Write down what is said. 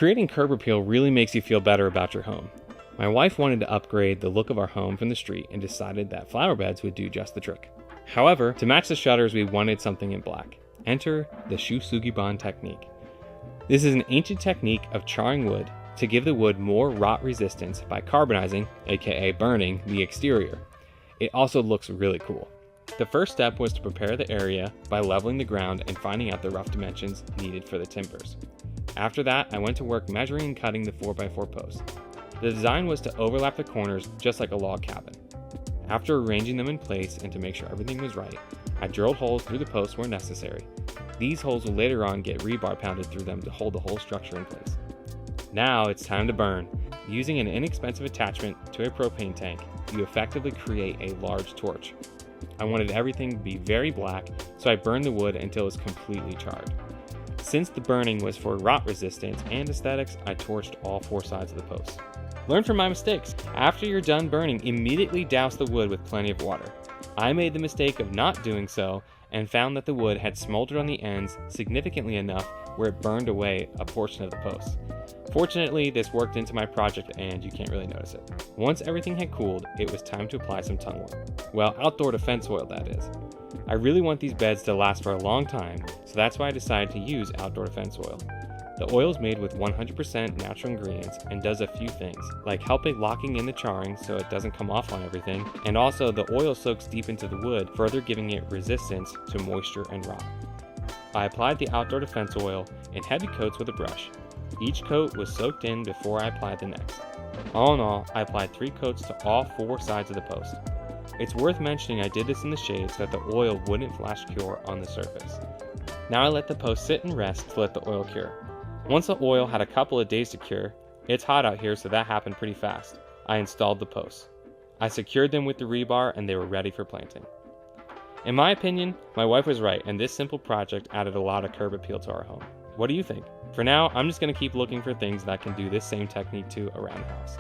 Creating curb appeal really makes you feel better about your home. My wife wanted to upgrade the look of our home from the street and decided that flower beds would do just the trick. However, to match the shutters, we wanted something in black. Enter the Shou Sugi bond technique. This is an ancient technique of charring wood to give the wood more rot resistance by carbonizing, aka burning, the exterior. It also looks really cool. The first step was to prepare the area by leveling the ground and finding out the rough dimensions needed for the timbers. After that, I went to work measuring and cutting the 4x4 posts. The design was to overlap the corners just like a log cabin. After arranging them in place and to make sure everything was right, I drilled holes through the posts where necessary. These holes will later on get rebar pounded through them to hold the whole structure in place. Now it's time to burn. Using an inexpensive attachment to a propane tank, you effectively create a large torch. I wanted everything to be very black, so I burned the wood until it was completely charred. Since the burning was for rot resistance and aesthetics, I torched all 4 sides of the post. Learn from my mistakes. After you're done burning, immediately douse the wood with plenty of water. I made the mistake of not doing so and found that the wood had smoldered on the ends significantly enough where it burned away a portion of the post. Fortunately, this worked into my project and you can't really notice it. Once everything had cooled, it was time to apply some tung oil. Well, outdoor defense oil, that is. I really want these beds to last for a long time, so that's why I decided to use outdoor defense oil. The oil is made with 100% natural ingredients and does a few things, like helping locking in the charring so it doesn't come off on everything, and also the oil soaks deep into the wood, further giving it resistance to moisture and rot. I applied the outdoor defense oil in heavy coats with a brush. Each coat was soaked in before I applied the next. All in all, I applied 3 coats to all 4 sides of the post. It's worth mentioning I did this in the shade so that the oil wouldn't flash cure on the surface. Now I let the post sit and rest to let the oil cure. Once the oil had a couple of days to cure, it's hot out here so that happened pretty fast, I installed the posts. I secured them with the rebar and they were ready for planting. In my opinion, my wife was right and this simple project added a lot of curb appeal to our home. What do you think? For now, I'm just going to keep looking for things that can do this same technique too around the house.